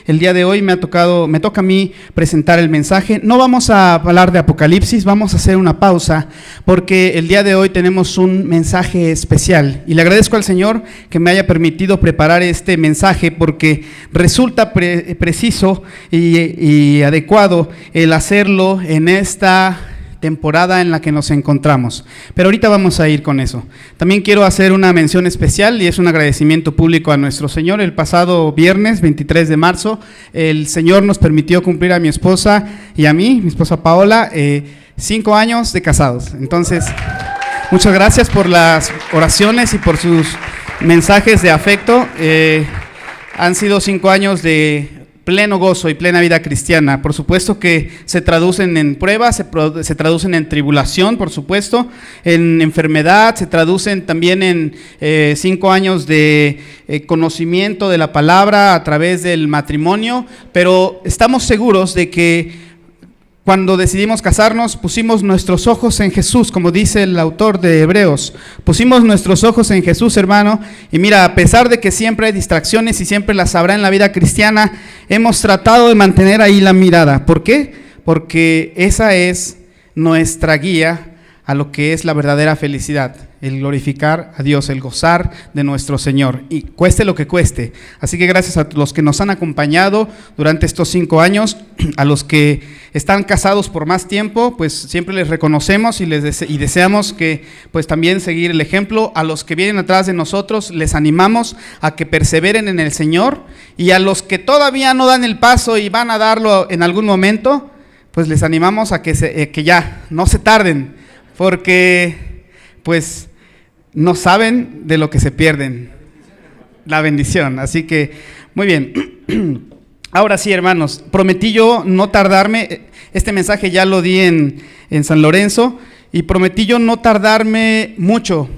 El día de hoy me toca a mí presentar el mensaje. No vamos a hablar de Apocalipsis, vamos a hacer una pausa porque el día de hoy tenemos un mensaje especial y le agradezco al Señor que me haya permitido preparar este mensaje porque resulta preciso y adecuado el hacerlo en esta temporada en la que nos encontramos, pero ahorita vamos a ir con eso. También quiero hacer una mención especial y es un agradecimiento público a nuestro Señor. El pasado viernes 23 de marzo el Señor nos permitió cumplir a mi esposa y a mí, mi esposa Paola, 5 años de casados. Entonces, muchas gracias por las oraciones y por sus mensajes de afecto. Han sido 5 años de pleno gozo y plena vida cristiana. Por supuesto que se traducen en pruebas, se traducen en tribulación, por supuesto, en enfermedad, se traducen también en 5 años de conocimiento de la palabra a través del matrimonio, pero estamos seguros de que cuando decidimos casarnos, pusimos nuestros ojos en Jesús, como dice el autor de Hebreos. Pusimos nuestros ojos en Jesús, hermano. Y mira, a pesar de que siempre hay distracciones y siempre las habrá en la vida cristiana, hemos tratado de mantener ahí la mirada. ¿Por qué? Porque esa es nuestra guía a lo que es la verdadera felicidad, el glorificar a Dios, el gozar de nuestro Señor, y cueste lo que cueste. Así que gracias a los que nos han acompañado durante estos 5 años, a los que están casados por más tiempo, pues siempre les reconocemos y deseamos que pues también seguir el ejemplo. A los que vienen atrás de nosotros, les animamos a que perseveren en el Señor, y a los que todavía no dan el paso y van a darlo en algún momento, pues les animamos a que ya no se tarden, porque pues no saben de lo que se pierden, la bendición. Así que, muy bien. Ahora sí, hermanos, prometí yo no tardarme, este mensaje ya lo di en San Lorenzo, y prometí yo no tardarme mucho,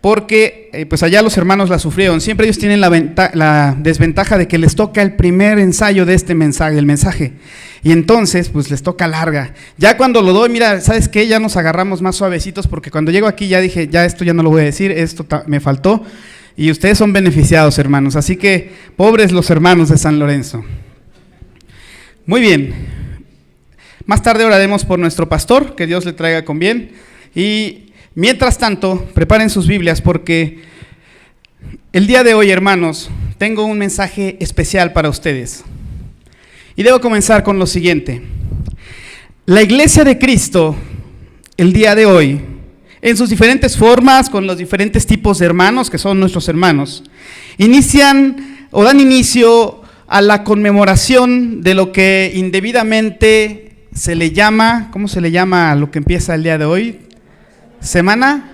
porque pues allá los hermanos la sufrieron. Siempre ellos tienen la desventaja de que les toca el primer ensayo de este mensaje, el mensaje, y entonces pues les toca larga. Ya cuando lo doy, mira, ¿sabes qué? Ya nos agarramos más suavecitos, porque cuando llego aquí ya dije, ya esto ya no lo voy a decir, esto me faltó, y ustedes son beneficiados, hermanos. Así que, pobres los hermanos de San Lorenzo. Muy bien, más tarde oraremos por nuestro pastor, que Dios le traiga con bien, y mientras tanto, preparen sus Biblias, porque el día de hoy, hermanos, tengo un mensaje especial para ustedes. Y debo comenzar con lo siguiente. La Iglesia de Cristo, el día de hoy, en sus diferentes formas, con los diferentes tipos de hermanos, que son nuestros hermanos, inician o dan inicio a la conmemoración de lo que indebidamente se le llama, ¿cómo se le llama a lo que empieza el día de hoy? Semana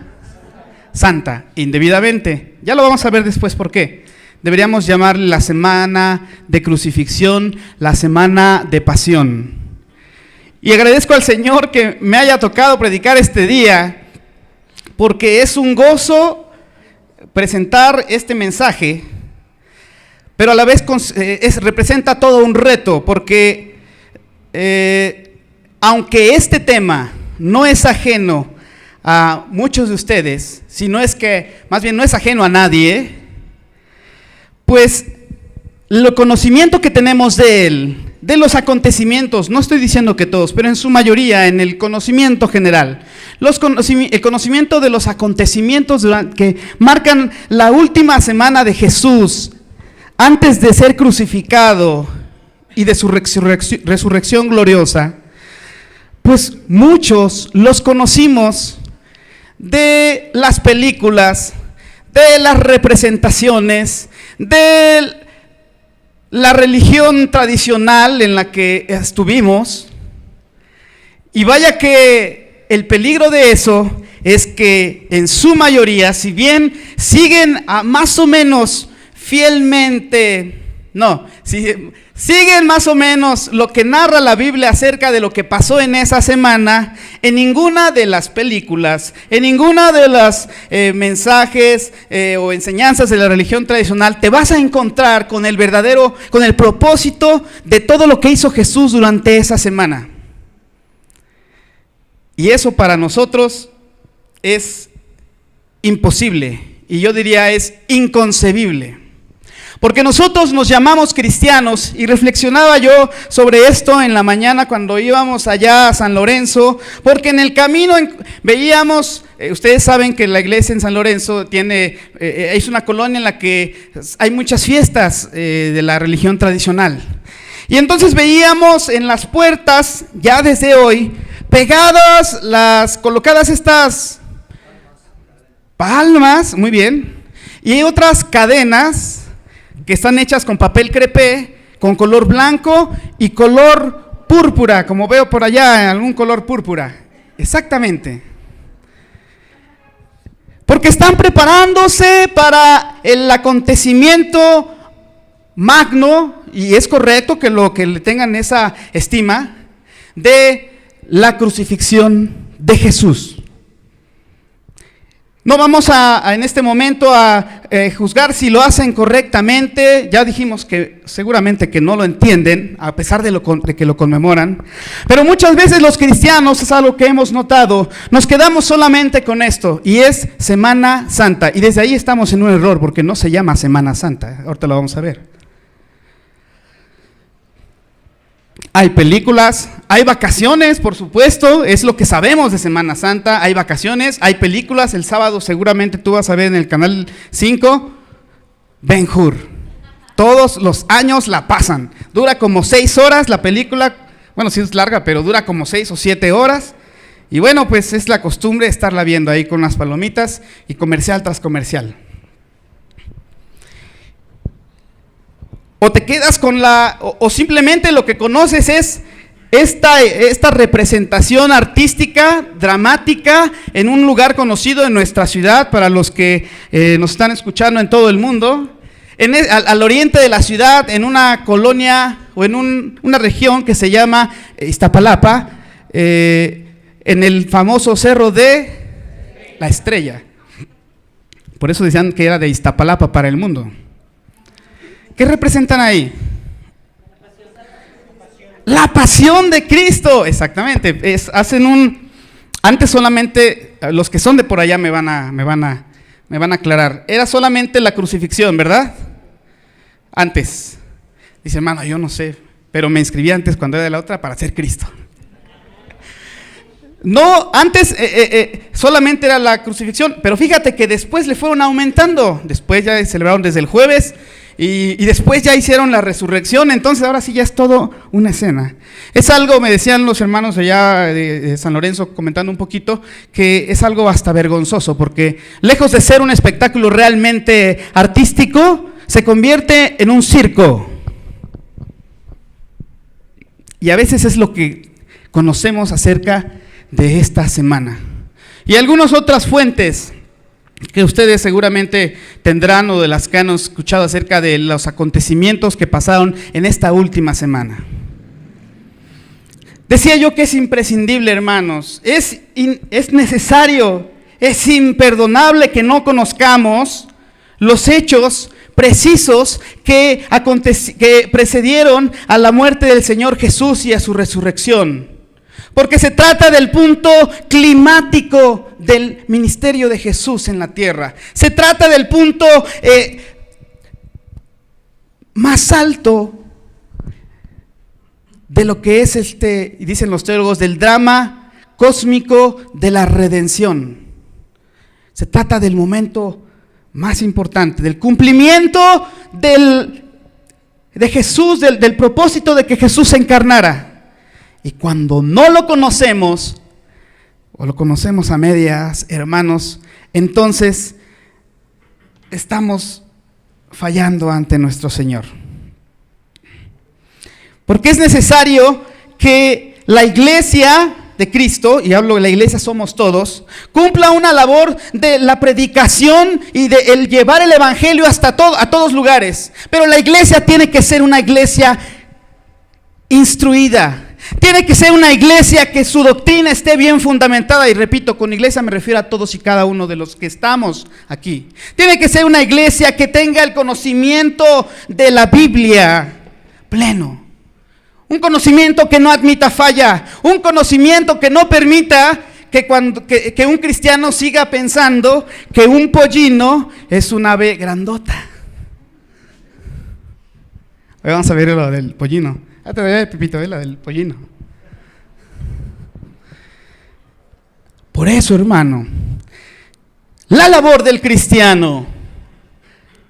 Santa, indebidamente. Ya lo vamos a ver después por qué. Deberíamos llamarle la semana de crucifixión, la semana de pasión. Y agradezco al Señor que me haya tocado predicar este día, porque es un gozo presentar este mensaje, pero a la vez representa todo un reto, porque aunque este tema no es ajeno a muchos de ustedes, sino es que más bien no es ajeno a nadie, pues el conocimiento que tenemos de él, de los acontecimientos, no estoy diciendo que todos, pero en su mayoría, en el conocimiento general, el conocimiento de los acontecimientos que marcan la última semana de Jesús, antes de ser crucificado y de su resurrección gloriosa, pues muchos los conocimos de las películas, de las representaciones, de la religión tradicional en la que estuvimos. Y vaya que el peligro de eso es que en su mayoría, si bien siguen más o menos fielmente, siguen más o menos lo que narra la Biblia acerca de lo que pasó en esa semana, en ninguna de las películas, en ninguna de las mensajes o enseñanzas de la religión tradicional te vas a encontrar con el propósito de todo lo que hizo Jesús durante esa semana. Y eso para nosotros es imposible, y yo diría es inconcebible. Porque nosotros nos llamamos cristianos, y reflexionaba yo sobre esto en la mañana cuando íbamos allá a San Lorenzo, porque en el camino veíamos, ustedes saben que la iglesia en San Lorenzo es una colonia en la que hay muchas fiestas de la religión tradicional. Y entonces veíamos en las puertas, ya desde hoy, colocadas estas palmas, muy bien, y otras cadenas que están hechas con papel crepé, con color blanco y color púrpura, como veo por allá, algún color púrpura. Exactamente. Porque están preparándose para el acontecimiento magno, y es correcto que le tengan esa estima, de la crucifixión de Jesús. No vamos en este momento a juzgar si lo hacen correctamente. Ya dijimos que seguramente que no lo entienden, a pesar de que lo conmemoran. Pero muchas veces los cristianos, es algo que hemos notado, nos quedamos solamente con esto, y es Semana Santa. Y desde ahí estamos en un error, porque no se llama Semana Santa. Ahorita lo vamos a ver. Hay películas, hay vacaciones, por supuesto, es lo que sabemos de Semana Santa. Hay vacaciones, hay películas. El sábado seguramente tú vas a ver en el canal 5 Ben-Hur. Todos los años la pasan. Dura como 6 horas la película. Bueno, sí es larga, pero dura como 6 o 7 horas. Y bueno, pues es la costumbre estarla viendo ahí con unas palomitas y comercial tras comercial. O te quedas con o simplemente lo que conoces es esta representación artística, dramática, en un lugar conocido en nuestra ciudad, para los que nos están escuchando en todo el mundo, al oriente de la ciudad, en una colonia o en una región que se llama Iztapalapa, en el famoso cerro de la Estrella. Por eso decían que era de Iztapalapa para el mundo. ¿Qué representan ahí? La pasión de Cristo, exactamente. Antes solamente, los que son de por allá me van a aclarar. Era solamente la crucifixión, ¿verdad? Antes. Dice, hermano, yo no sé, pero me inscribí antes cuando era de la otra para ser Cristo. No, antes solamente era la crucifixión, pero fíjate que después le fueron aumentando. Después ya celebraron desde el jueves. Y después ya hicieron la resurrección, entonces ahora sí ya es todo una escena. Es algo, me decían los hermanos allá de San Lorenzo, comentando un poquito, que es algo hasta vergonzoso, porque lejos de ser un espectáculo realmente artístico, se convierte en un circo. Y a veces es lo que conocemos acerca de esta semana. Y algunas otras fuentes que ustedes seguramente tendrán, o de las que han escuchado acerca de los acontecimientos que pasaron en esta última semana. Decía yo que es imprescindible, hermanos, es necesario, es imperdonable que no conozcamos los hechos precisos que precedieron a la muerte del Señor Jesús y a su resurrección. Porque se trata del punto climático del ministerio de Jesús en la tierra. Se trata del punto más alto de lo que es y dicen los teólogos, del drama cósmico de la redención. Se trata del momento más importante, del cumplimiento de Jesús, del propósito de que Jesús se encarnara. Y cuando no lo conocemos, o lo conocemos a medias, hermanos, entonces estamos fallando ante nuestro Señor. Porque es necesario que la iglesia de Cristo, y hablo de la iglesia somos todos, cumpla una labor de la predicación y de el llevar el evangelio a todos lugares. Pero la iglesia tiene que ser una iglesia instruida. Tiene que ser una iglesia que su doctrina esté bien fundamentada, y repito, con iglesia me refiero a todos y cada uno de los que estamos aquí. Tiene que ser una iglesia que tenga el conocimiento de la Biblia pleno. Un conocimiento que no admita falla, un conocimiento que no permita que un cristiano siga pensando que un pollino es un ave grandota. Hoy vamos a ver lo del pollino. Te voy a ver, Pipito, la del pollino. Por eso, hermano, la labor del cristiano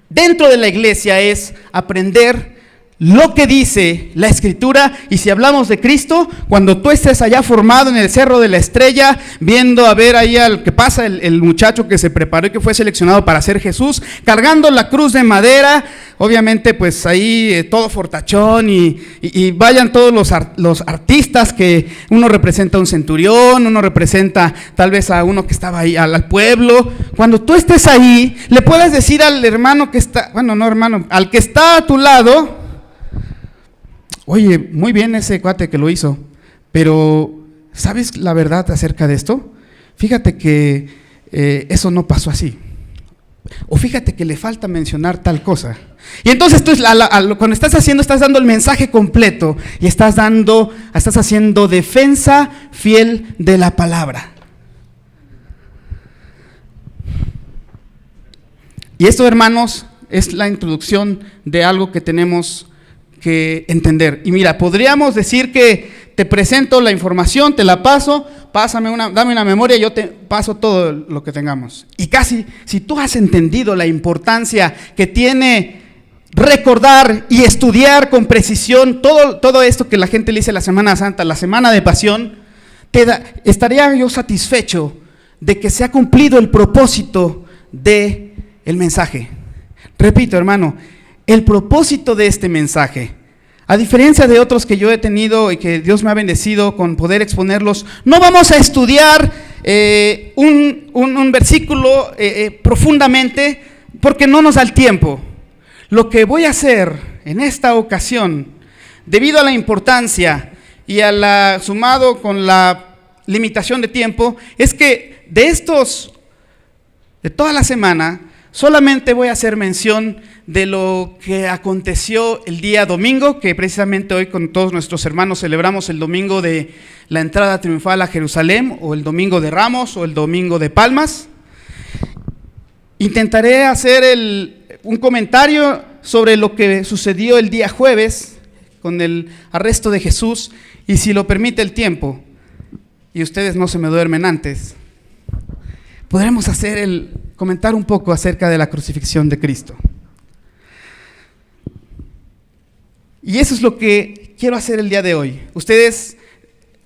dentro de la iglesia es aprender lo que dice la Escritura. Y si hablamos de Cristo, cuando tú estés allá formado en el Cerro de la Estrella, viendo a ver ahí al que pasa, el muchacho que se preparó y que fue seleccionado para ser Jesús, cargando la cruz de madera, obviamente pues ahí todo fortachón y vayan todos los artistas, que uno representa a un centurión, uno representa tal vez a uno que estaba ahí, al pueblo. Cuando tú estés ahí, le puedes decir al hermano que está, bueno, no hermano, al que está a tu lado: oye, muy bien ese cuate que lo hizo, pero ¿sabes la verdad acerca de esto? Fíjate que eso no pasó así. O fíjate que le falta mencionar tal cosa. Y entonces tú, cuando estás dando el mensaje completo y estás haciendo defensa fiel de la palabra. Y esto, hermanos, es la introducción de algo que tenemos que entender. Y mira, podríamos decir que te presento la información, te la paso, dame una memoria y yo te paso todo lo que tengamos. Y casi, si tú has entendido la importancia que tiene recordar y estudiar con precisión todo esto que la gente le dice la Semana Santa, la Semana de Pasión, estaría yo satisfecho de que se ha cumplido el propósito del mensaje. Repito, hermano, el propósito de este mensaje, a diferencia de otros que yo he tenido y que Dios me ha bendecido con poder exponerlos, no vamos a estudiar un versículo profundamente, porque no nos da el tiempo. Lo que voy a hacer en esta ocasión, debido a la importancia y sumado con la limitación de tiempo, es que de toda la semana, solamente voy a hacer mención de lo que aconteció el día domingo, que precisamente hoy con todos nuestros hermanos celebramos el domingo de la entrada triunfal a Jerusalén, o el domingo de Ramos, o el domingo de Palmas. Intentaré hacer un comentario sobre lo que sucedió el día jueves con el arresto de Jesús, y si lo permite el tiempo, y ustedes no se me duermen antes, podremos comentar un poco acerca de la crucifixión de Cristo. Y eso es lo que quiero hacer el día de hoy. Ustedes,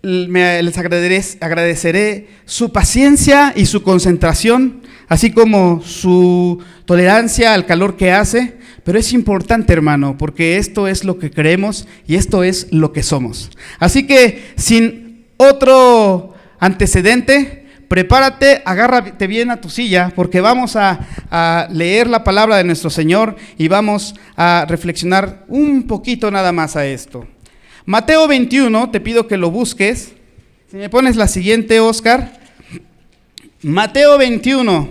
les agradeceré su paciencia y su concentración, así como su tolerancia al calor que hace, pero es importante, hermano, porque esto es lo que creemos y esto es lo que somos. Así que, sin otro antecedente, prepárate, agárrate bien a tu silla, porque vamos a leer la palabra de nuestro Señor y vamos a reflexionar un poquito nada más a esto. Mateo 21, te pido que lo busques. Si me pones la siguiente, Oscar. Mateo 21,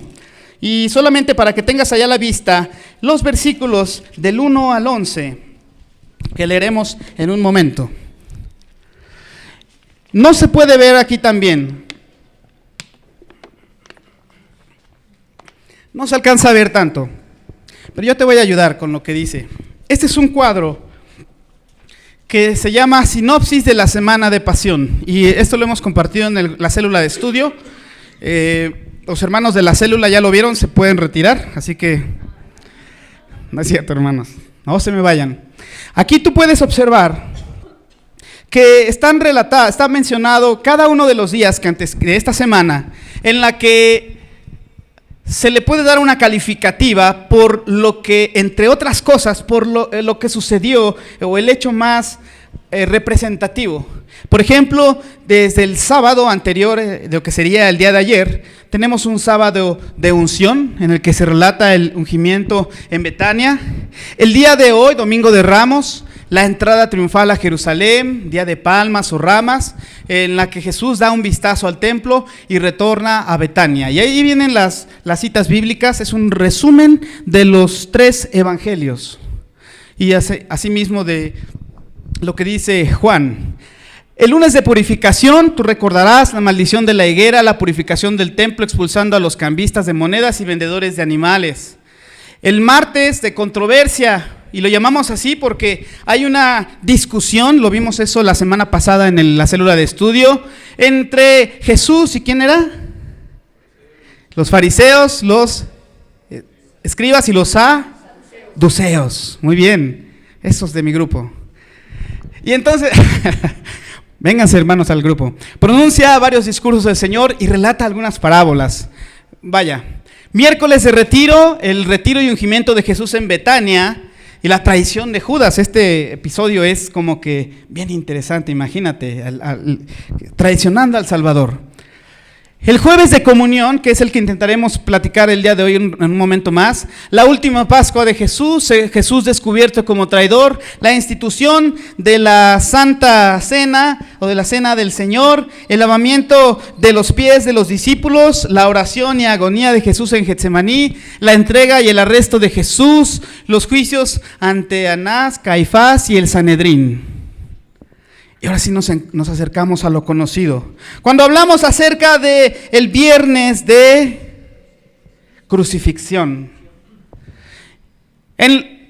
y solamente para que tengas allá a la vista los versículos del 1 al 11, que leeremos en un momento. No se puede ver aquí también. No se alcanza a ver tanto, pero yo te voy a ayudar con lo que dice. Este es un cuadro que se llama Sinopsis de la Semana de Pasión, y esto lo hemos compartido en la célula de estudio. Los hermanos de la célula ya lo vieron, se pueden retirar, así que no es cierto, hermanos, no se me vayan. Aquí tú puedes observar que está mencionado cada uno de los días que antes de esta semana, en la que se le puede dar una calificativa por lo que, entre otras cosas, por lo que sucedió, o el hecho más representativo. Por ejemplo, desde el sábado anterior, de lo que sería el día de ayer, tenemos un sábado de unción, en el que se relata el ungimiento en Betania. El día de hoy, domingo de Ramos, la entrada triunfal a Jerusalén, día de palmas o ramas, en la que Jesús da un vistazo al templo y retorna a Betania. Y ahí vienen las citas bíblicas, es un resumen de los 3 evangelios. Y asimismo de lo que dice Juan. El lunes de purificación, tú recordarás la maldición de la higuera, la purificación del templo expulsando a los cambistas de monedas y vendedores de animales. El martes de controversia, y lo llamamos así porque hay una discusión, lo vimos eso la semana pasada en la célula de estudio, entre Jesús y ¿quién era? Los fariseos, los escribas y los saduceos. Muy bien, esos de mi grupo. Y entonces, vénganse hermanos al grupo. Pronuncia varios discursos del Señor y relata algunas parábolas. Vaya, miércoles de retiro, el retiro y ungimiento de Jesús en Betania y la traición de Judas. Este episodio es como que bien interesante, imagínate, traicionando al Salvador. El jueves de comunión, que es el que intentaremos platicar el día de hoy en un momento más, la última Pascua de Jesús, Jesús descubierto como traidor, la institución de la Santa Cena o de la Cena del Señor, el lavamiento de los pies de los discípulos, la oración y agonía de Jesús en Getsemaní, la entrega y el arresto de Jesús, los juicios ante Anás, Caifás y el Sanedrín. Y ahora sí nos acercamos a lo conocido. Cuando hablamos acerca de el viernes de crucifixión, en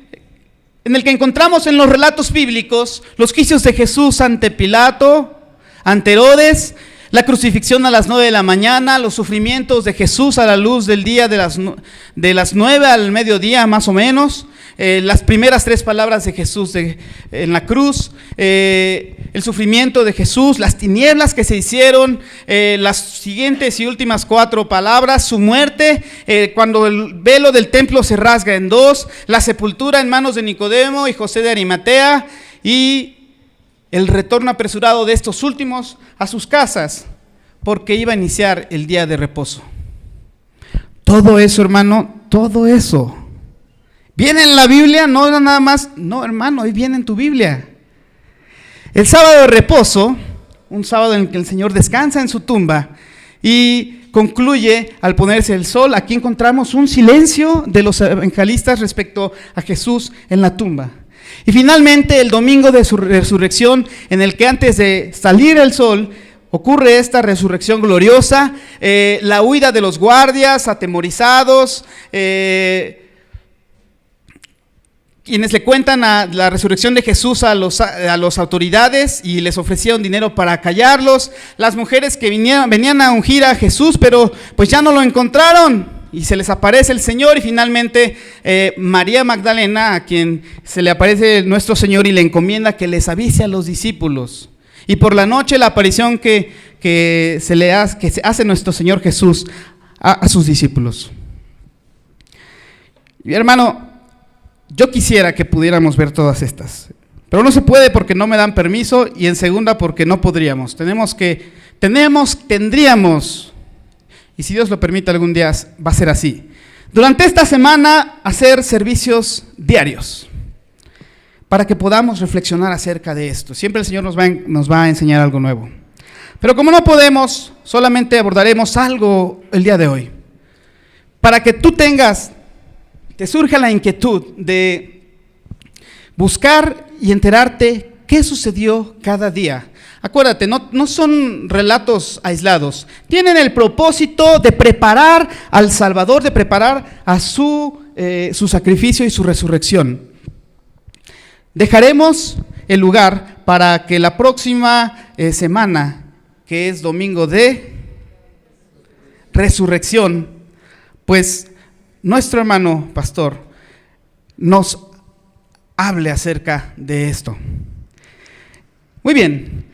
el que encontramos en los relatos bíblicos los juicios de Jesús ante Pilato, ante Herodes, la crucifixión a las 9 de la mañana, los sufrimientos de Jesús a la luz del día de las 9 al mediodía más o menos, las primeras 3 palabras de Jesús en la cruz, el sufrimiento de Jesús, las tinieblas que se hicieron, las siguientes y últimas 4 palabras, su muerte, cuando el velo del templo se rasga en 2, la sepultura en manos de Nicodemo y José de Arimatea y el retorno apresurado de estos últimos a sus casas, porque iba a iniciar el día de reposo. Todo eso, hermano, todo eso viene en la Biblia, no nada más, no hermano, ahí viene en tu Biblia. El sábado de reposo, un sábado en el que el Señor descansa en su tumba y concluye al ponerse el sol. Aquí encontramos un silencio de los evangelistas respecto a Jesús en la tumba. Y finalmente el domingo de su resurrección, en el que antes de salir el sol ocurre esta resurrección gloriosa, la huida de los guardias atemorizados, quienes le cuentan a la resurrección de Jesús a las autoridades y les ofrecieron dinero para callarlos, las mujeres que venían a ungir a Jesús, pero pues ya no lo encontraron. Y se les aparece el Señor y finalmente María Magdalena, a quien se le aparece nuestro Señor y le encomienda que les avise a los discípulos. Y por la noche la aparición que se hace nuestro Señor Jesús a sus discípulos. Y hermano, yo quisiera que pudiéramos ver todas estas, pero no se puede porque no me dan permiso y en segunda porque no podríamos. Tendríamos, y si Dios lo permite algún día va a ser así, durante esta semana hacer servicios diarios para que podamos reflexionar acerca de esto. Siempre el Señor nos va a enseñar algo nuevo. Pero como no podemos, solamente abordaremos algo el día de hoy. Para que tú te surja la inquietud de buscar y enterarte qué sucedió cada día. Acuérdate, no son relatos aislados. Tienen el propósito de preparar al Salvador, de preparar a su sacrificio y su resurrección. Dejaremos el lugar para que la próxima semana, que es domingo de resurrección, pues nuestro hermano pastor nos hable acerca de esto. Muy bien.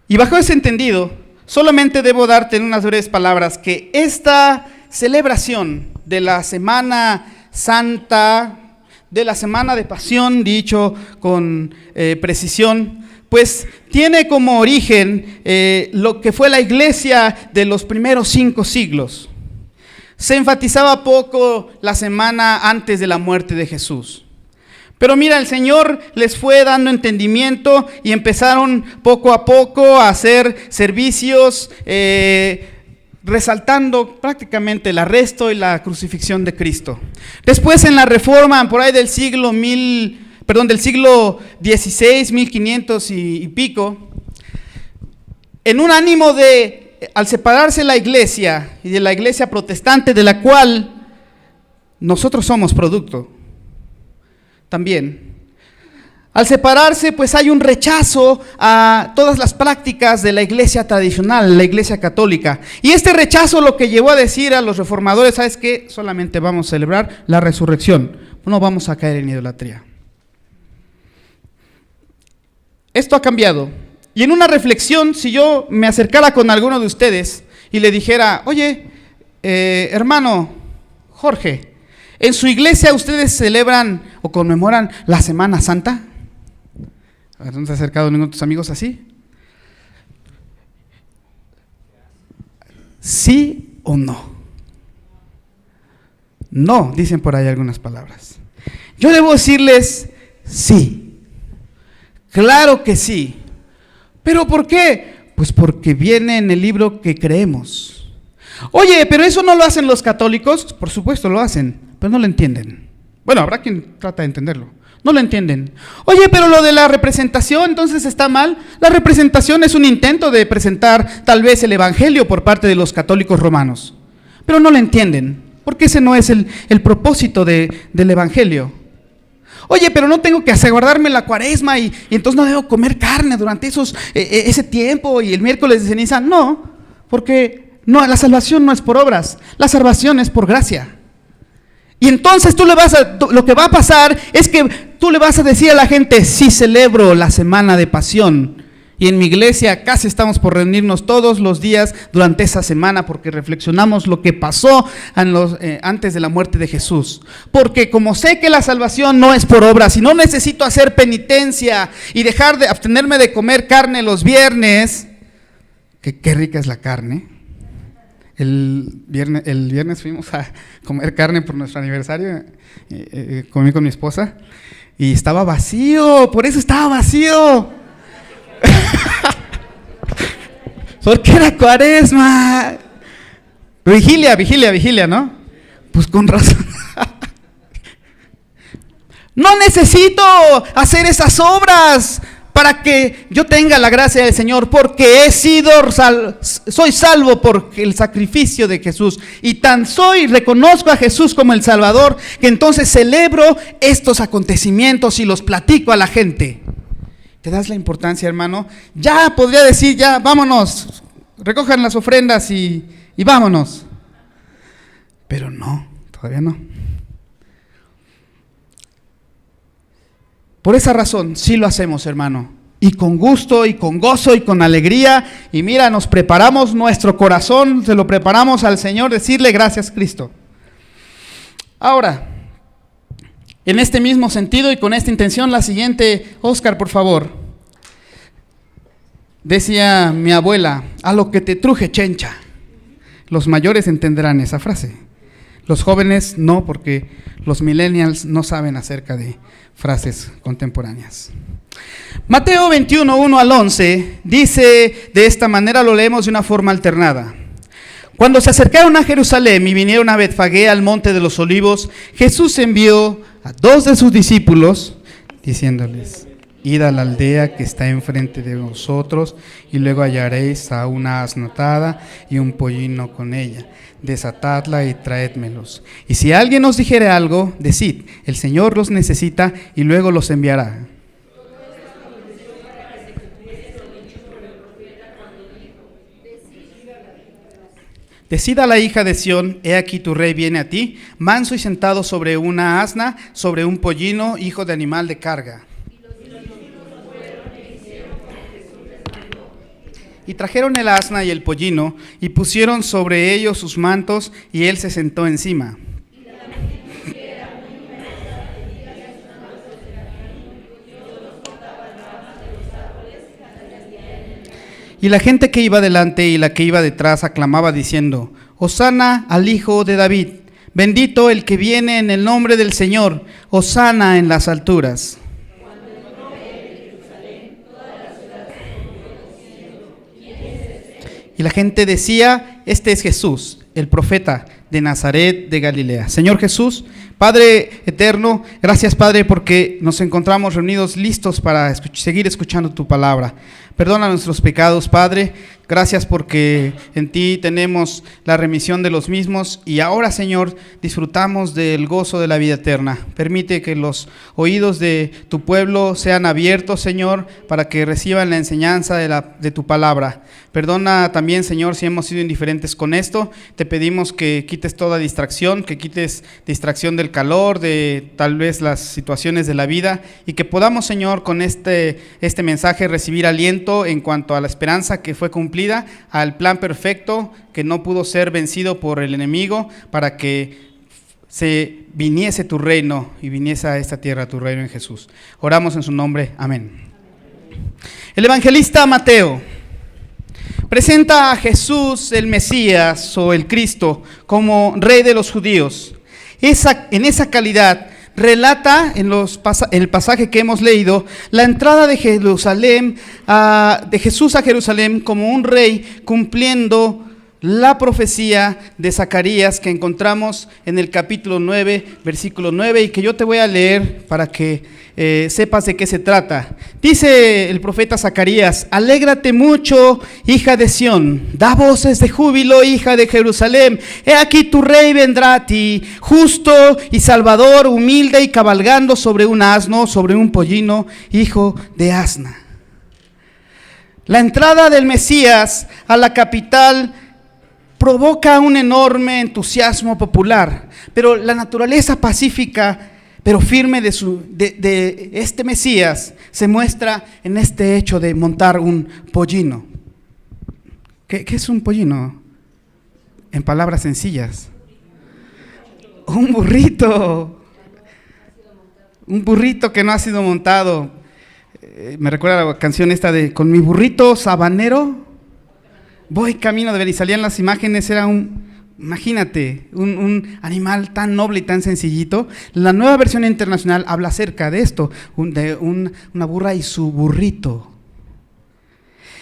Y bajo ese entendido, solamente debo darte en unas breves palabras que esta celebración de la Semana Santa, de la Semana de Pasión, dicho con precisión, pues tiene como origen lo que fue la iglesia de los primeros 5 siglos. Se enfatizaba poco la semana antes de la muerte de Jesús. Pero mira, el Señor les fue dando entendimiento y empezaron poco a poco a hacer servicios resaltando prácticamente el arresto y la crucifixión de Cristo. Después en la Reforma, por ahí del siglo XVI, 1500 y pico, en un ánimo al separarse la iglesia y de la iglesia protestante de la cual nosotros somos producto, también. Al separarse, pues hay un rechazo a todas las prácticas de la iglesia tradicional, la iglesia católica. Y este rechazo lo que llevó a decir a los reformadores, ¿sabes qué? Solamente vamos a celebrar la resurrección, no vamos a caer en idolatría. Esto ha cambiado. Y en una reflexión, si yo me acercara con alguno de ustedes y le dijera, oye, hermano Jorge, ¿en su iglesia ustedes celebran o conmemoran la Semana Santa? ¿No te has acercado ninguno de tus amigos así? ¿Sí o no? No, dicen por ahí algunas palabras. Yo debo decirles sí. Claro que sí. ¿Pero por qué? Pues porque viene en el libro que creemos. Oye, pero eso no lo hacen los católicos. Por supuesto lo hacen, pero no lo entienden. Bueno, habrá quien trata de entenderlo. No lo entienden. Oye, pero lo de la representación, entonces está mal. La representación es un intento de presentar tal vez el evangelio por parte de los católicos romanos. Pero no lo entienden, porque ese no es el propósito del evangelio. Oye, pero no tengo que guardarme la cuaresma y entonces no debo comer carne durante ese tiempo y el miércoles de ceniza. No, porque no, la salvación no es por obras, la salvación es por gracia. Y entonces lo que va a pasar es que tú le vas a decir a la gente, sí celebro la semana de pasión. Y en mi iglesia casi estamos por reunirnos todos los días durante esa semana porque reflexionamos lo que pasó antes de la muerte de Jesús. Porque como sé que la salvación no es por obras y no necesito hacer penitencia y dejar de abstenerme de comer carne los viernes, que qué rica es la carne. El viernes fuimos a comer carne por nuestro aniversario, comí con mi esposa y estaba vacío, por eso estaba vacío. Porque era cuaresma. Vigilia, ¿no? Pues con razón. No necesito hacer esas obras para que yo tenga la gracia del Señor, porque soy salvo por el sacrificio de Jesús, y reconozco a Jesús como el Salvador, que entonces celebro estos acontecimientos y los platico a la gente. ¿Te das la importancia, hermano? Ya podría decir, ya, vámonos, recojan las ofrendas y vámonos. Pero no, todavía no. Por esa razón, sí lo hacemos, hermano. Y con gusto, y con gozo, y con alegría. Y mira, nos preparamos nuestro corazón, se lo preparamos al Señor, decirle gracias, Cristo. Ahora, en este mismo sentido y con esta intención, la siguiente, Oscar, por favor. Decía mi abuela, a lo que te truje chencha. Los mayores entenderán esa frase. Los jóvenes no, porque los millennials no saben acerca de frases contemporáneas. Mateo 21, 1 al 11, dice de esta manera, lo leemos de una forma alternada. Cuando se acercaron a Jerusalén y vinieron a Betfagé, al monte de los olivos, Jesús envió a 2 de sus discípulos, diciéndoles, id a la aldea que está enfrente de vosotros, y luego hallaréis a una asna atada y un pollino con ella. Desatadla y traédmelos. Y si alguien os dijere algo, decid, el Señor los necesita y luego los enviará. Decida la hija de Sión, he aquí tu rey viene a ti, manso y sentado sobre una asna, sobre un pollino, hijo de animal de carga. Y trajeron el asna y el pollino, y pusieron sobre ellos sus mantos, y él se sentó encima. Y la gente que iba delante y la que iba detrás aclamaba diciendo, Hosana al Hijo de David, bendito el que viene en el nombre del Señor, Hosana en las alturas. Y la gente decía, este es Jesús, el profeta de Nazaret de Galilea. Señor Jesús, Padre eterno, gracias Padre porque nos encontramos reunidos listos para seguir escuchando tu palabra. Perdona nuestros pecados, Padre. Gracias porque en ti tenemos la remisión de los mismos y ahora, Señor, disfrutamos del gozo de la vida eterna. Permite que los oídos de tu pueblo sean abiertos, Señor, para que reciban la enseñanza de tu palabra. Perdona también, Señor, si hemos sido indiferentes con esto. Te pedimos que quites toda distracción, que quites distracción del calor, de tal vez las situaciones de la vida, y que podamos, Señor, con este mensaje recibir aliento en cuanto a la esperanza que fue cumplida, al plan perfecto que no pudo ser vencido por el enemigo, para que se viniese tu reino y viniese a esta tierra tu reino en Jesús. Oramos en su nombre, amén. El evangelista Mateo presenta a Jesús el Mesías o el Cristo como Rey de los judíos. En esa calidad relata en el pasaje que hemos leído la entrada de Jesús a Jerusalén como un rey, cumpliendo la profecía de Zacarías que encontramos en el capítulo 9, versículo 9, y que yo te voy a leer para que sepas de qué se trata. Dice el profeta Zacarías: alégrate mucho, hija de Sión, da voces de júbilo, hija de Jerusalén. He aquí tu rey vendrá a ti, justo y salvador, humilde y cabalgando sobre un asno, sobre un pollino, hijo de asna. La entrada del Mesías a la capital provoca un enorme entusiasmo popular, pero la naturaleza pacífica pero firme de este Mesías se muestra en este hecho de montar un pollino. ¿Qué es un pollino? En palabras sencillas, un burrito que no ha sido montado. Me recuerda la canción esta de "Con mi burrito sabanero voy camino de ver", y salían las imágenes, era imagínate, un animal tan noble y tan sencillito. La Nueva Versión Internacional habla acerca de esto, de una burra y su burrito.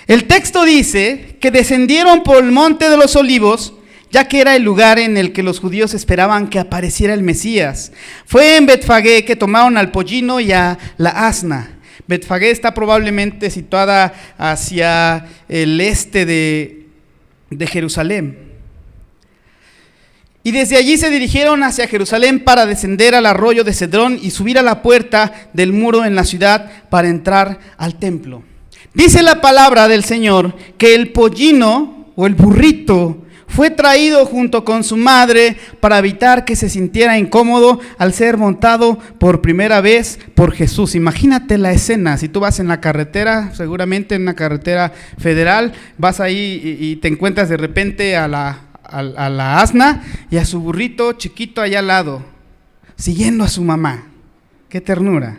El texto dice que descendieron por el monte de los olivos, ya que era el lugar en el que los judíos esperaban que apareciera el Mesías. Fue en Betfagé que tomaron al pollino y a la asna. Betfagé está probablemente situada hacia el este de Jerusalén. Y desde allí se dirigieron hacia Jerusalén para descender al arroyo de Cedrón y subir a la puerta del muro en la ciudad para entrar al templo. Dice la palabra del Señor que el pollino o el burrito fue traído junto con su madre para evitar que se sintiera incómodo al ser montado por primera vez por Jesús. Imagínate la escena, si tú vas en la carretera, seguramente en una carretera federal, vas ahí y te encuentras de repente a la asna y a su burrito chiquito allá al lado, siguiendo a su mamá. ¡Qué ternura!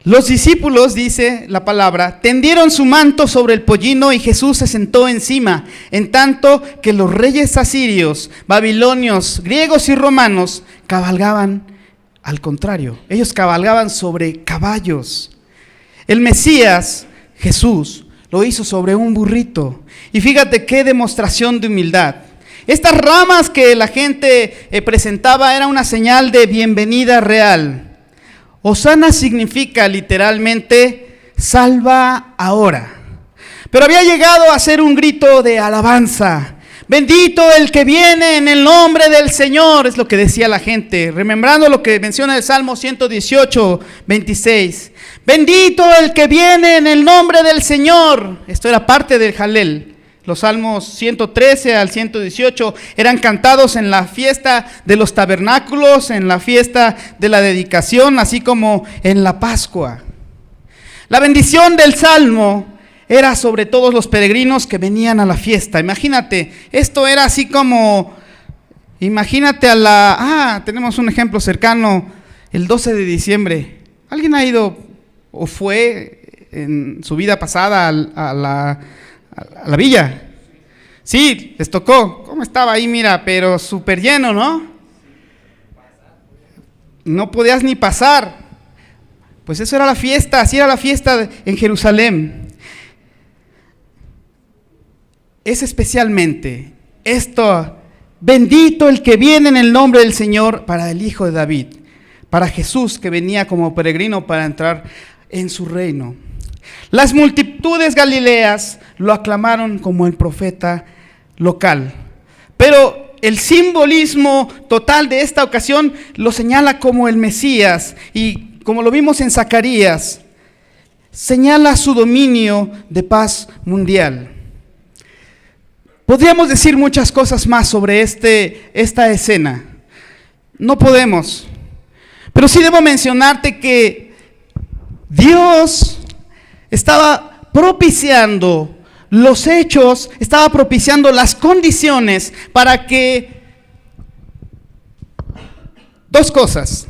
Los discípulos, dice la palabra, tendieron su manto sobre el pollino y Jesús se sentó encima, en tanto que los reyes asirios, babilonios, griegos y romanos cabalgaban al contrario. Ellos cabalgaban sobre caballos. El Mesías, Jesús, lo hizo sobre un burrito. Y fíjate qué demostración de humildad. Estas ramas que la gente presentaba era una señal de bienvenida real. Hosana significa literalmente salva ahora. Pero había llegado a ser un grito de alabanza. Bendito el que viene en el nombre del Señor, es lo que decía la gente, remembrando lo que menciona el Salmo 118, 26. Bendito el que viene en el nombre del Señor. Esto era parte del Jalel. Los salmos 113 al 118 eran cantados en la fiesta de los tabernáculos, en la fiesta de la dedicación, así como en la Pascua. La bendición del salmo era sobre todos los peregrinos que venían a la fiesta. Imagínate, esto era así como, imagínate tenemos un ejemplo cercano, el 12 de diciembre. ¿Alguien ha ido o fue en su vida pasada a la villa? Sí, les tocó. ¿Cómo estaba ahí? Mira, pero súper lleno, ¿no? No podías ni pasar. Pues eso era la fiesta, así era la fiesta en Jerusalén. Es especialmente esto: bendito el que viene en el nombre del Señor, para el Hijo de David, para Jesús que venía como peregrino para entrar en su reino. Las multitudes galileas lo aclamaron como el profeta local. Pero el simbolismo total de esta ocasión lo señala como el Mesías. Y como lo vimos en Zacarías, señala su dominio de paz mundial. Podríamos decir muchas cosas más sobre esta escena. No podemos. Pero sí debo mencionarte que Dios estaba propiciando los hechos, estaba propiciando las condiciones para que dos cosas.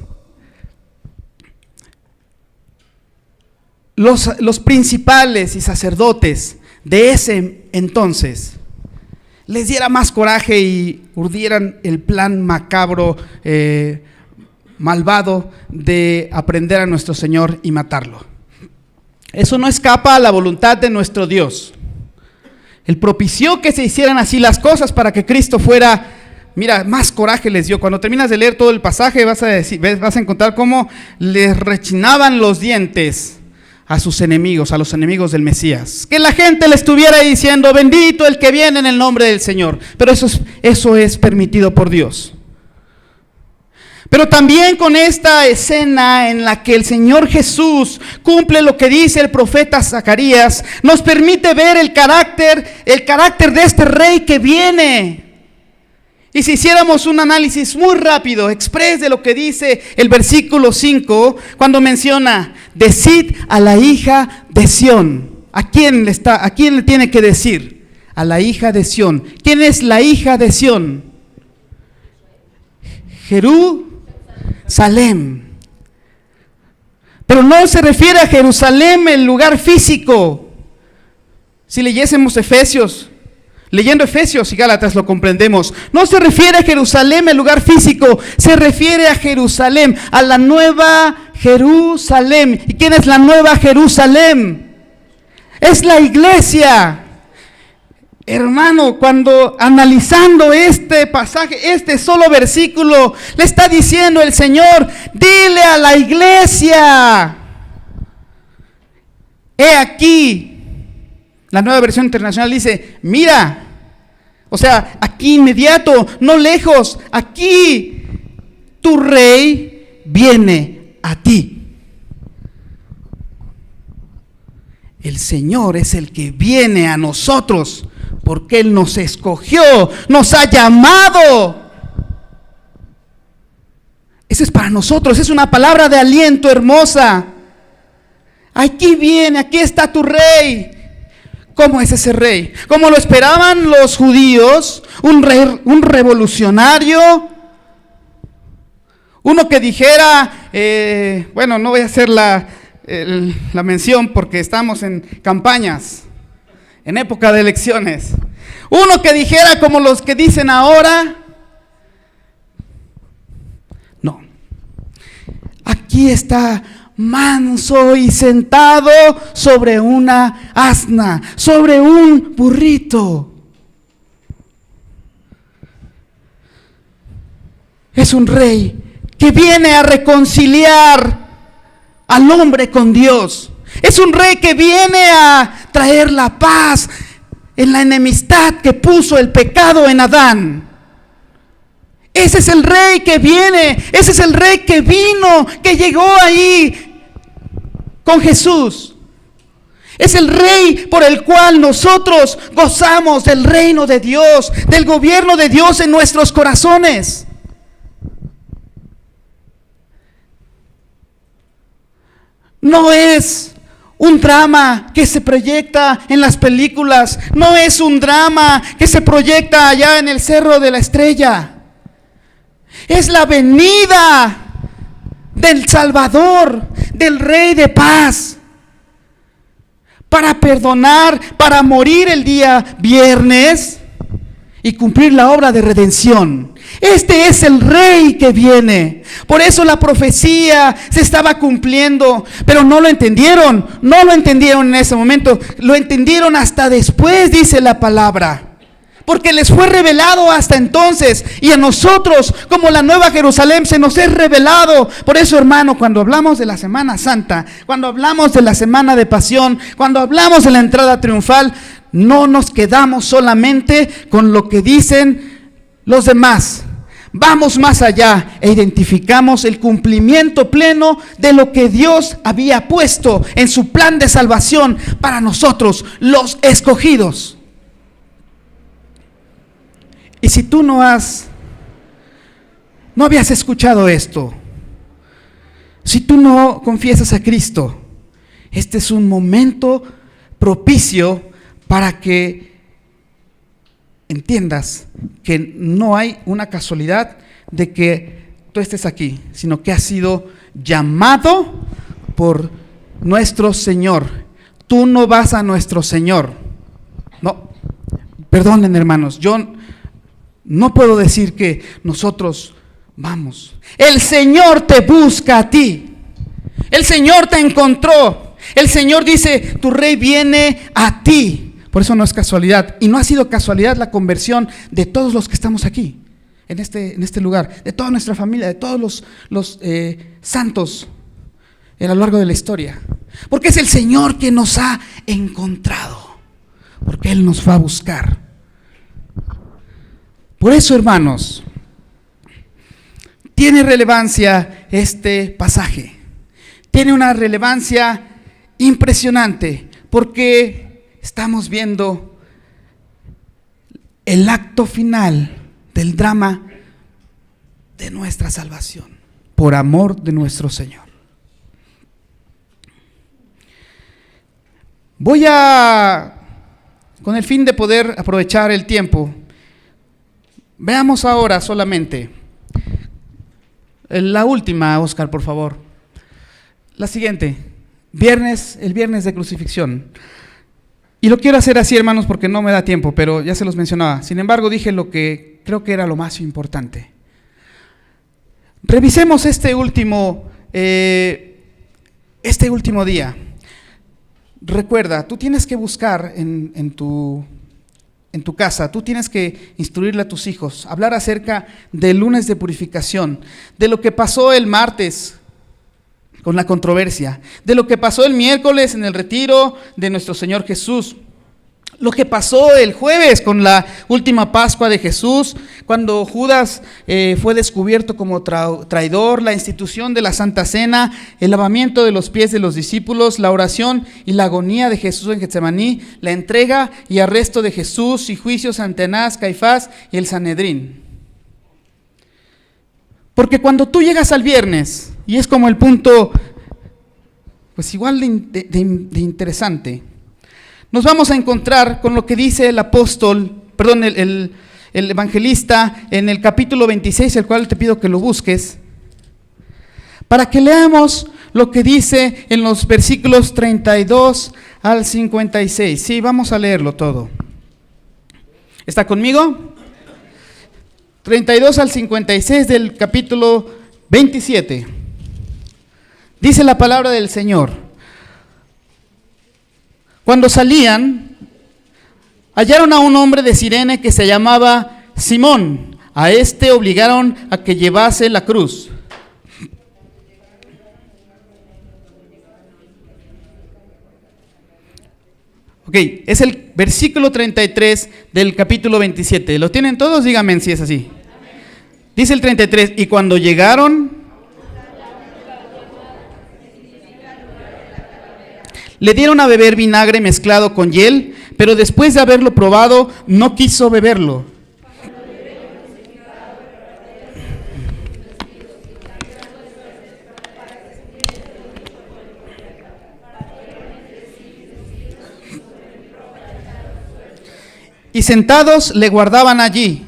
Los principales y sacerdotes de ese entonces les diera más coraje y urdieran el plan macabro, malvado de aprender a nuestro Señor y matarlo. Eso no escapa a la voluntad de nuestro Dios. Él propició que se hicieran así las cosas para que Cristo fuera, mira, más coraje les dio. Cuando terminas de leer todo el pasaje vas a encontrar cómo les rechinaban los dientes a sus enemigos, a los enemigos del Mesías. Que la gente le estuviera diciendo, bendito el que viene en el nombre del Señor. Pero eso es permitido por Dios. Pero también con esta escena en la que el Señor Jesús cumple lo que dice el profeta Zacarías, nos permite ver el carácter de este rey que viene. Y si hiciéramos un análisis muy rápido, exprés de lo que dice el versículo 5, cuando menciona, decid a la hija de Sión. ¿A quién le tiene que decir? A la hija de Sión. ¿Quién es la hija de Sión? Jerusalén. Pero no se refiere a Jerusalén, el lugar físico. Si leyésemos leyendo Efesios y Gálatas lo comprendemos. No se refiere a Jerusalén, el lugar físico. Se refiere a Jerusalén, a la nueva Jerusalén. ¿Y quién es la nueva Jerusalén? Es la iglesia. Hermano, cuando analizando este pasaje, este solo versículo, le está diciendo el Señor, dile a la iglesia, he aquí, la Nueva Versión Internacional dice, mira, o sea, aquí inmediato, no lejos, aquí tu rey viene a ti. El Señor es el que viene a nosotros, porque Él nos escogió, nos ha llamado. Eso es para nosotros, es una palabra de aliento hermosa. Aquí viene, aquí está tu rey. ¿Cómo es ese rey? Como lo esperaban los judíos, un revolucionario, uno que dijera, bueno, no voy a hacer la mención porque estamos en campañas, en época de elecciones. Uno que dijera como los que dicen ahora, no, aquí está manso y sentado sobre una asna, sobre un burrito. Es un rey que viene a reconciliar al hombre con Dios. Es un rey que viene a traer la paz en la enemistad que puso el pecado en Adán. Ese es el rey que viene, ese es el rey que vino, que llegó ahí con Jesús. Es el rey por el cual nosotros gozamos del reino de Dios, del gobierno de Dios en nuestros corazones. No es un drama que se proyecta en las películas, no es un drama que se proyecta allá en el Cerro de la Estrella. Es la venida del Salvador, del Rey de paz, para perdonar, para morir el día viernes y cumplir la obra de redención. Este es el Rey que viene. Por eso la profecía se estaba cumpliendo, pero no lo entendieron en ese momento, lo entendieron hasta después, dice la palabra. porque les fue revelado hasta entonces, y a nosotros como la Nueva Jerusalén se nos es revelado. Por eso, hermano, cuando hablamos de la Semana Santa, cuando hablamos de la Semana de Pasión, cuando hablamos de la entrada triunfal, no nos quedamos solamente con lo que dicen los demás. Vamos más allá e identificamos el cumplimiento pleno de lo que Dios había puesto en su plan de salvación para nosotros, los escogidos. Y si tú no habías escuchado esto, si tú no confiesas a Cristo, este es un momento propicio para que entiendas que no hay una casualidad de que tú estés aquí, sino que has sido llamado por nuestro Señor. Tú no vas a nuestro Señor. No, perdonen, hermanos, yo no puedo decir que nosotros vamos. El Señor te busca a ti. El Señor te encontró. El Señor dice, tu Rey viene a ti. Por eso no es casualidad. Y no ha sido casualidad la conversión de todos los que estamos aquí, en este lugar, de toda nuestra familia, de todos los santos a lo largo de la historia. Porque es el Señor quien nos ha encontrado. Porque Él nos va a buscar. Por eso, hermanos, tiene relevancia este pasaje. Tiene una relevancia impresionante porque estamos viendo el acto final del drama de nuestra salvación por amor de nuestro Señor. Con el fin de poder aprovechar el tiempo, veamos ahora solamente la última, Oscar, por favor. La siguiente, el viernes de crucifixión. Y lo quiero hacer así, hermanos, porque no me da tiempo, pero ya se los mencionaba. Sin embargo, dije lo que creo que era lo más importante. Revisemos este último día. Recuerda, tú tienes que buscar en tu casa, tú tienes que instruirle a tus hijos, hablar acerca del lunes de purificación, de lo que pasó el martes con la controversia, de lo que pasó el miércoles en el retiro de nuestro Señor Jesús, lo que pasó el jueves con la última Pascua de Jesús, cuando Judas fue descubierto como traidor, la institución de la Santa Cena, el lavamiento de los pies de los discípulos, la oración y la agonía de Jesús en Getsemaní, la entrega y arresto de Jesús y juicios ante Anás, Caifás y el Sanedrín. Porque cuando tú llegas al viernes, y es como el punto, pues igual de interesante, nos vamos a encontrar con lo que dice el evangelista en el capítulo 26, el cual te pido que lo busques, para que leamos lo que dice en los versículos 32 al 56. Sí, vamos a leerlo todo. ¿Está conmigo? 32 al 56 del capítulo 27. Dice la palabra del Señor. Cuando salían, hallaron a un hombre de Cirene que se llamaba Simón. A este obligaron a que llevase la cruz. Ok, es el versículo 33 del capítulo 27. ¿Lo tienen todos? Díganme si es así. Dice el 33, y cuando llegaron, le dieron a beber vinagre mezclado con hiel, pero después de haberlo probado, no quiso beberlo. Y sentados le guardaban allí.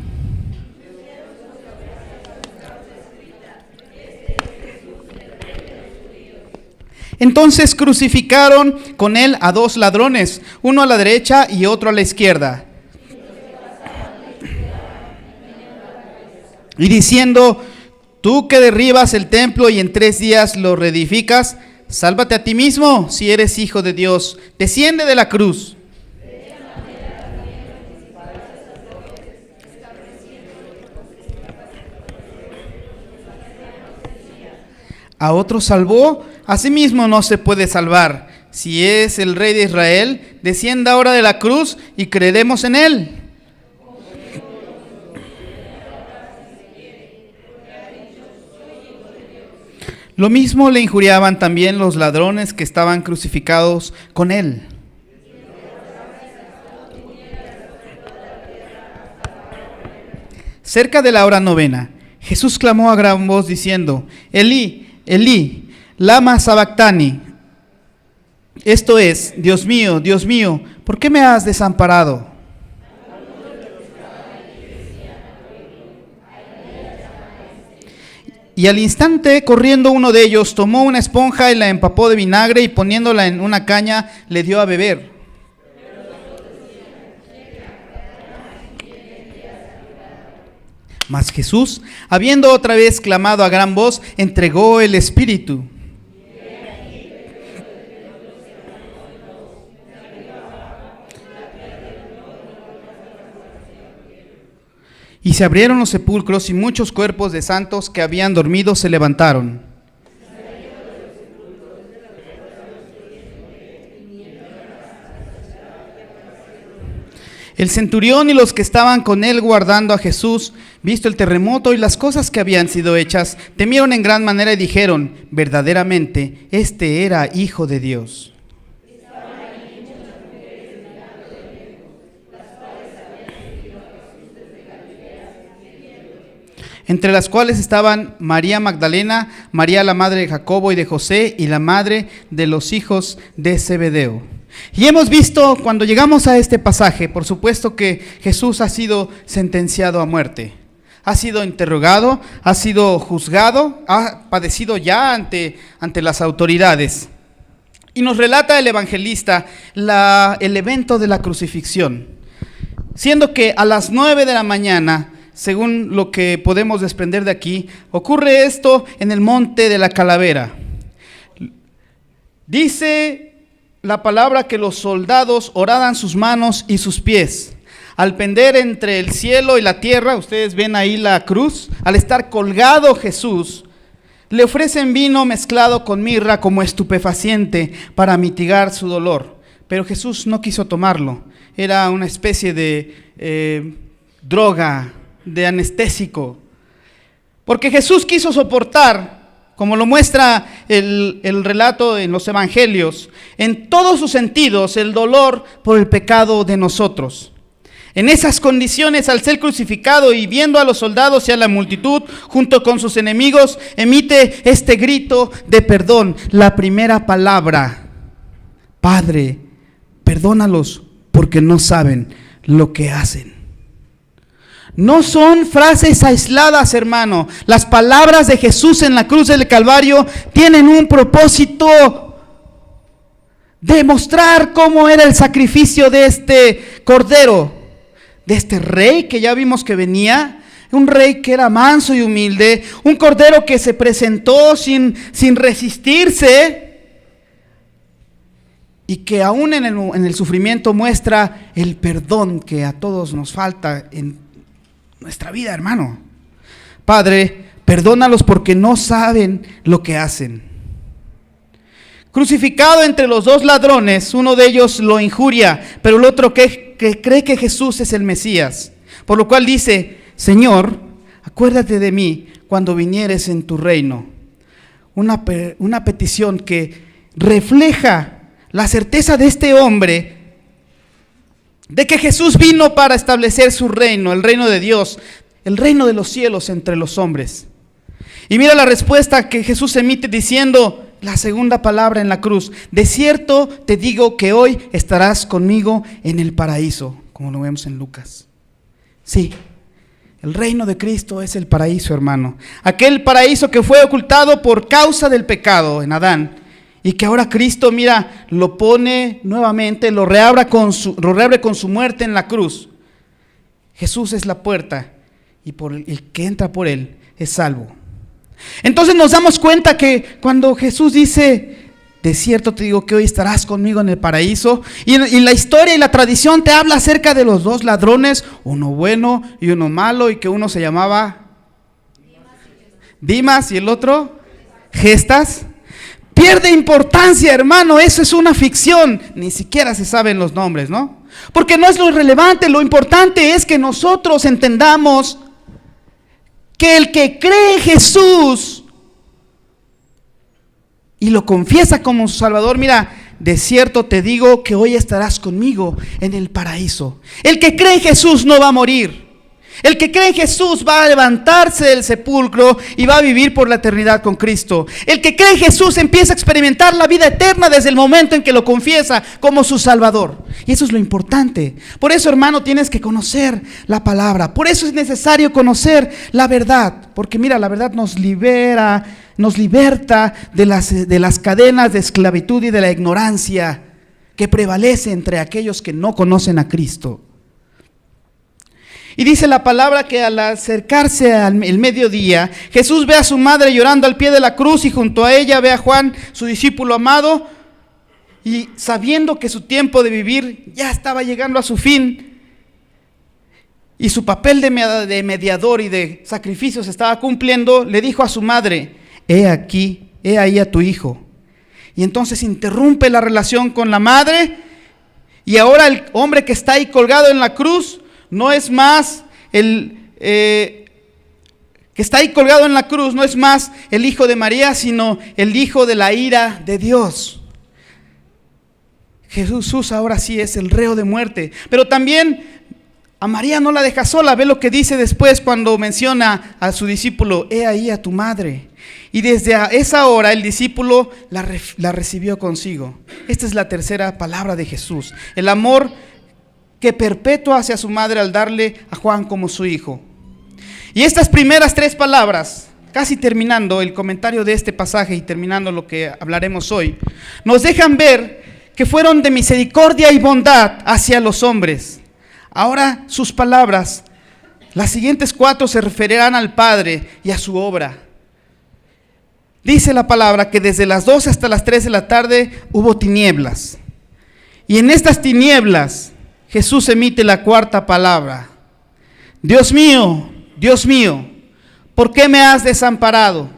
Entonces crucificaron con él a dos ladrones, uno a la derecha y otro a la izquierda. Y diciendo, tú que derribas el templo y en 3 días lo reedificas, sálvate a ti mismo si eres hijo de Dios, desciende de la cruz. A otro salvó, a sí mismo no se puede salvar. Si es el Rey de Israel, descienda ahora de la cruz y creeremos en él. Lo mismo le injuriaban también los ladrones que estaban crucificados con él. Cerca de la hora novena, Jesús clamó a gran voz diciendo: Elí, Elí, lama sabactani. Esto es: Dios mío, ¿por qué me has desamparado? Y al instante, corriendo uno de ellos, tomó una esponja y la empapó de vinagre y poniéndola en una caña, le dio a beber. Mas Jesús, habiendo otra vez clamado a gran voz, entregó el espíritu. Y se abrieron los sepulcros y muchos cuerpos de santos que habían dormido se levantaron. El centurión y los que estaban con él guardando a Jesús, visto el terremoto y las cosas que habían sido hechas, temieron en gran manera y dijeron: verdaderamente, este era Hijo de Dios. Entre las cuales estaban María Magdalena, María la madre de Jacobo y de José, y la madre de los hijos de Zebedeo. Y hemos visto, cuando llegamos a este pasaje, por supuesto que Jesús ha sido sentenciado a muerte. Ha sido interrogado, ha sido juzgado, ha padecido ya ante las autoridades. Y nos relata el evangelista el evento de la crucifixión. Siendo que a las 9 de la mañana, según lo que podemos desprender de aquí, ocurre esto en el monte de la Calavera. Dice la palabra que los soldados horaban sus manos y sus pies. Al pender entre el cielo y la tierra, ustedes ven ahí la cruz, al estar colgado Jesús, le ofrecen vino mezclado con mirra como estupefaciente para mitigar su dolor. Pero Jesús no quiso tomarlo. Era una especie de droga, de anestésico. Porque Jesús quiso soportar, como lo muestra el relato en los evangelios, en todos sus sentidos, el dolor por el pecado de nosotros. En esas condiciones, al ser crucificado y viendo a los soldados y a la multitud junto con sus enemigos, emite este grito de perdón. La primera palabra: Padre, perdónalos porque no saben lo que hacen. No son frases aisladas, hermano. Las palabras de Jesús en la cruz del Calvario tienen un propósito: demostrar cómo era el sacrificio de este cordero, de este rey que ya vimos que venía, un rey que era manso y humilde, un cordero que se presentó sin resistirse y que aún en el sufrimiento muestra el perdón que a todos nos falta en nuestra vida, hermano. Padre, perdónalos porque no saben lo que hacen. Crucificado entre los dos ladrones, uno de ellos lo injuria, pero el otro que cree que Jesús es el Mesías. Por lo cual dice: Señor, acuérdate de mí cuando vinieres en tu reino. Una petición que refleja la certeza de este hombre de que Jesús vino para establecer su reino, el reino de Dios, el reino de los cielos entre los hombres. Y mira la respuesta que Jesús emite diciendo la segunda palabra en la cruz: de cierto te digo que hoy estarás conmigo en el paraíso, como lo vemos en Lucas. Sí, el reino de Cristo es el paraíso, hermano. Aquel paraíso que fue ocultado por causa del pecado en Adán. Y que ahora Cristo, mira, lo pone nuevamente, lo reabre con su muerte en la cruz. Jesús es la puerta y por el que entra por él es salvo. Entonces nos damos cuenta que cuando Jesús dice: de cierto te digo que hoy estarás conmigo en el paraíso, y la historia y la tradición te habla acerca de los dos ladrones, uno bueno y uno malo, y que uno se llamaba Dimas y el otro gestas, pierde importancia, hermano. Eso es una ficción. Ni siquiera se saben los nombres, ¿no? Porque no es lo relevante. Lo importante es que nosotros entendamos que el que cree en Jesús y lo confiesa como su Salvador, mira, de cierto te digo que hoy estarás conmigo en el paraíso. El que cree en Jesús no va a morir. El que cree en Jesús va a levantarse del sepulcro y va a vivir por la eternidad con Cristo. El que cree en Jesús empieza a experimentar la vida eterna desde el momento en que lo confiesa como su Salvador. Y eso es lo importante. Por eso, hermano, tienes que conocer la palabra. Por eso es necesario conocer la verdad. Porque mira, la verdad nos libera, nos liberta de las cadenas de esclavitud y de la ignorancia que prevalece entre aquellos que no conocen a Cristo. Y dice la palabra que al acercarse al mediodía, Jesús ve a su madre llorando al pie de la cruz y junto a ella ve a Juan, su discípulo amado, y sabiendo que su tiempo de vivir ya estaba llegando a su fin y su papel de mediador y de sacrificio se estaba cumpliendo, le dijo a su madre: he ahí a tu hijo. Y entonces interrumpe la relación con la madre y ahora el hombre que está ahí colgado en la cruz no es más que está ahí colgado en la cruz, no es más el hijo de María, sino el hijo de la ira de Dios. Jesús ahora sí es el reo de muerte, pero también a María no la deja sola. Ve lo que dice después cuando menciona a su discípulo: he ahí a tu madre. Y desde esa hora el discípulo la recibió consigo. Esta es la tercera palabra de Jesús, el amor que perpetúa hacia su madre al darle a Juan como su hijo. Y estas primeras tres palabras, casi terminando el comentario de este pasaje y terminando lo que hablaremos hoy, nos dejan ver que fueron de misericordia y bondad hacia los hombres. Ahora sus palabras, las siguientes cuatro, se referirán al Padre y a su obra. Dice la palabra que desde las 12 hasta las 3 de la tarde hubo tinieblas. Y en estas tinieblas Jesús emite la cuarta palabra: Dios mío, ¿por qué me has desamparado?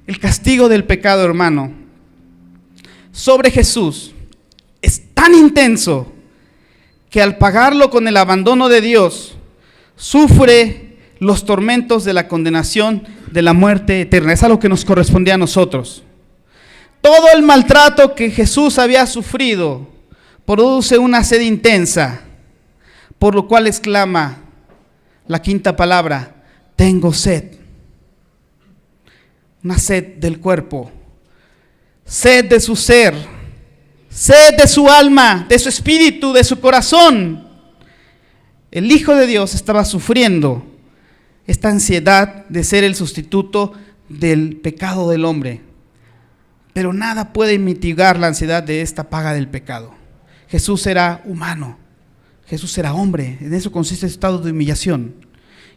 El castigo del pecado, hermano, sobre Jesús es tan intenso que al pagarlo con el abandono de Dios, sufre los tormentos de la condenación de la muerte eterna. Es algo que nos correspondía a nosotros. Todo el maltrato que Jesús había sufrido produce una sed intensa, por lo cual exclama la quinta palabra: tengo sed. Una sed del cuerpo, sed de su ser, sed de su alma, de su espíritu, de su corazón. El Hijo de Dios estaba sufriendo esta ansiedad de ser el sustituto del pecado del hombre, pero nada puede mitigar la ansiedad de esta paga del pecado. Jesús era humano, Jesús era hombre, en eso consiste el estado de humillación,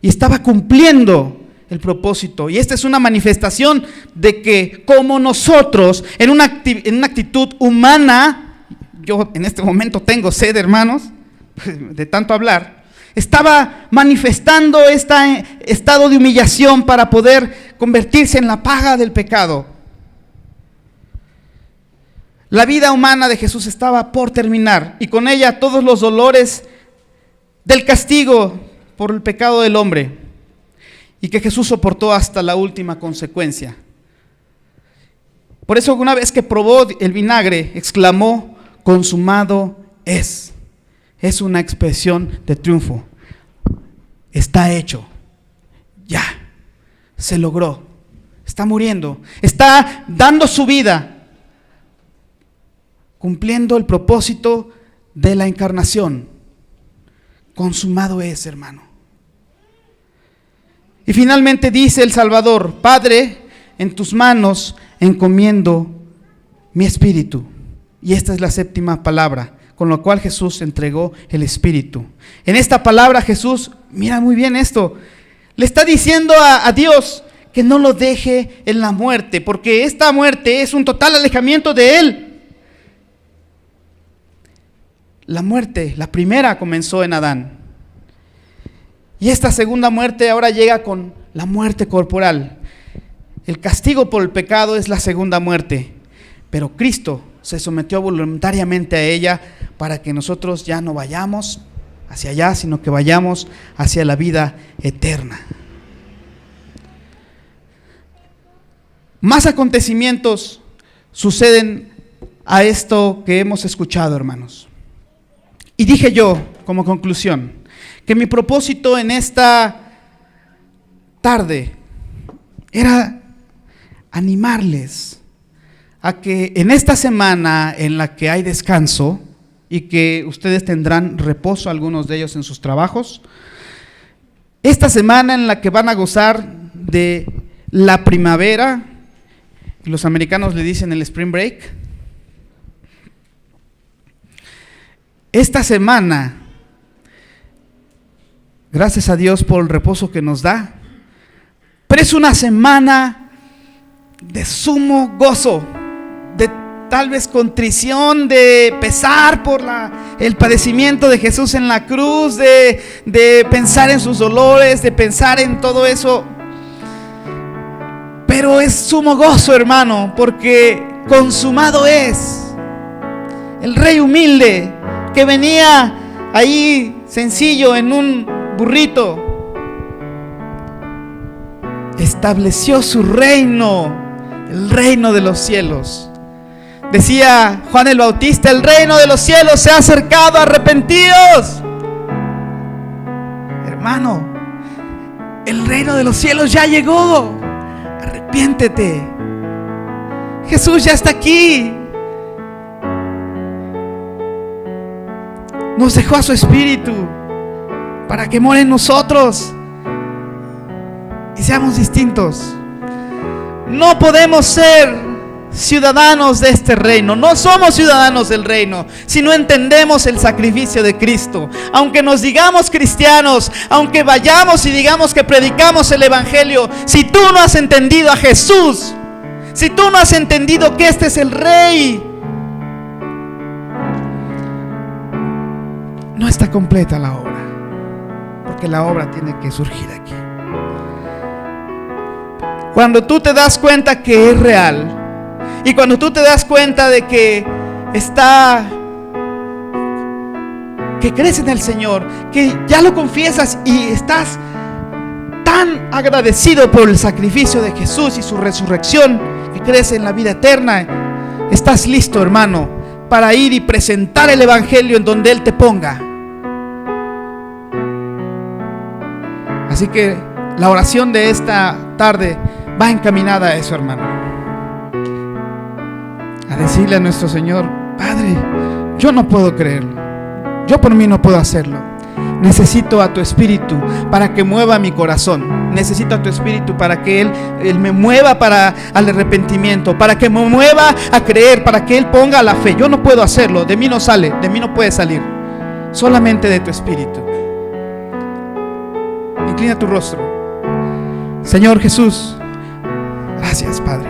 y estaba cumpliendo el propósito. Y esta es una manifestación de que como nosotros, en una actitud humana, yo en este momento tengo sed, hermanos, de tanto hablar, estaba manifestando este estado de humillación para poder convertirse en la paga del pecado. La vida humana de Jesús estaba por terminar y con ella todos los dolores del castigo por el pecado del hombre, y que Jesús soportó hasta la última consecuencia. Por eso una vez que probó el vinagre, exclamó: consumado es. Es una expresión de triunfo. Está hecho. Ya. Se logró. Está muriendo. Está dando su vida, cumpliendo el propósito de la encarnación. Consumado es, hermano. Y finalmente dice el Salvador: Padre, en tus manos encomiendo mi espíritu. Y esta es la séptima palabra, con la cual Jesús entregó el espíritu. En esta palabra Jesús, mira muy bien esto, le está diciendo a Dios que no lo deje en la muerte, porque esta muerte es un total alejamiento de Él. La muerte, la primera, comenzó en Adán. Y esta segunda muerte ahora llega con la muerte corporal. el castigo por el pecado es la segunda muerte, pero Cristo se sometió voluntariamente a ella para que nosotros ya no vayamos hacia allá, sino que vayamos hacia la vida eterna. Más acontecimientos suceden a esto que hemos escuchado, hermanos. Y dije yo, como conclusión, que mi propósito en esta tarde era animarles a que en esta semana en la que hay descanso y que ustedes tendrán reposo, algunos de ellos en sus trabajos, esta semana en la que van a gozar de la primavera, los americanos le dicen el spring break, esta semana, gracias a Dios por el reposo que nos da, pero es una semana de sumo gozo, de tal vez contrición, de pesar por el padecimiento de Jesús en la cruz, de pensar en sus dolores, de pensar en todo eso. Pero es sumo gozo, hermano, porque consumado es. El rey humilde que venía ahí sencillo en un burrito, estableció su reino, el reino de los cielos. Decía Juan el Bautista: el reino de los cielos se ha acercado, arrepentidos. Hermano, el reino de los cielos ya llegó. Arrepiéntete. Jesús ya está aquí. Nos dejó a su Espíritu para que more en nosotros y seamos distintos. No podemos ser ciudadanos de este reino, no somos ciudadanos del reino si no entendemos el sacrificio de Cristo. Aunque nos digamos cristianos, aunque vayamos y digamos que predicamos el evangelio, si tú no has entendido a Jesús, si tú no has entendido que este es el Rey, no está completa la obra, porque la obra tiene que surgir aquí. Cuando tú te das cuenta que es real, y cuando tú te das cuenta de que crees en el Señor, que ya lo confiesas y estás tan agradecido por el sacrificio de Jesús y su resurrección, que crees en la vida eterna, estás listo, hermano, para ir y presentar el evangelio en donde Él te ponga. Así que la oración de esta tarde va encaminada a eso, hermano. A decirle a nuestro Señor: Padre, yo no puedo creerlo, yo por mí no puedo hacerlo. Necesito a tu Espíritu para que mueva mi corazón. Necesito a tu Espíritu para que Él me mueva al arrepentimiento, para que me mueva a creer, para que Él ponga la fe. Yo no puedo hacerlo, de mí no sale, de mí no puede salir, solamente de tu Espíritu. Inclina tu rostro. Señor Jesús, gracias, Padre.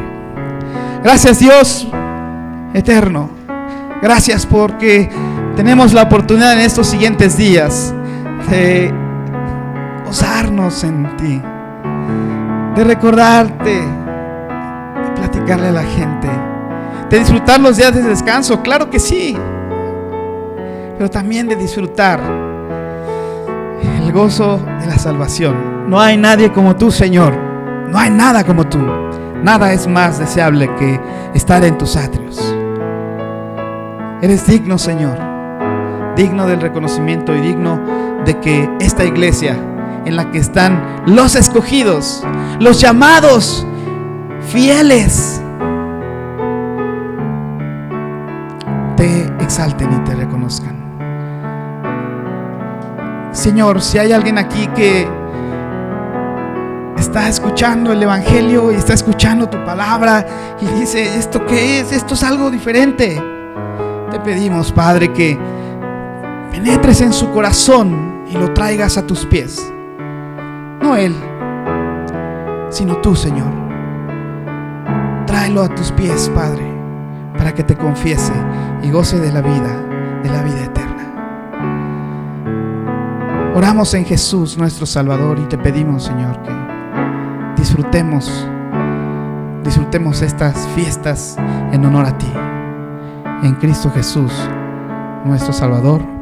Gracias, Dios eterno. Gracias porque tenemos la oportunidad en estos siguientes días de gozarnos en ti, de recordarte, de platicarle a la gente, de disfrutar los días de descanso, claro que sí, pero también de disfrutar el gozo de la salvación. No hay nadie como tú, Señor, no hay nada como tú. Nada es más deseable que estar en tus atrios. Eres digno, Señor, digno del reconocimiento y digno de que esta iglesia en la que están los escogidos, los llamados fieles, te exalten y te reconozcan. Señor, si hay alguien aquí que está escuchando el evangelio y está escuchando tu palabra y dice: ¿esto qué es? Esto es algo diferente. Te pedimos, Padre, que penetres en su corazón y lo traigas a tus pies. No él, sino tú, Señor. Tráelo a tus pies, Padre, para que te confiese y goce de la vida eterna. Oramos en Jesús, nuestro Salvador, y te pedimos, Señor, que disfrutemos disfrutemos estas fiestas en honor a ti. En Cristo Jesús, nuestro Salvador.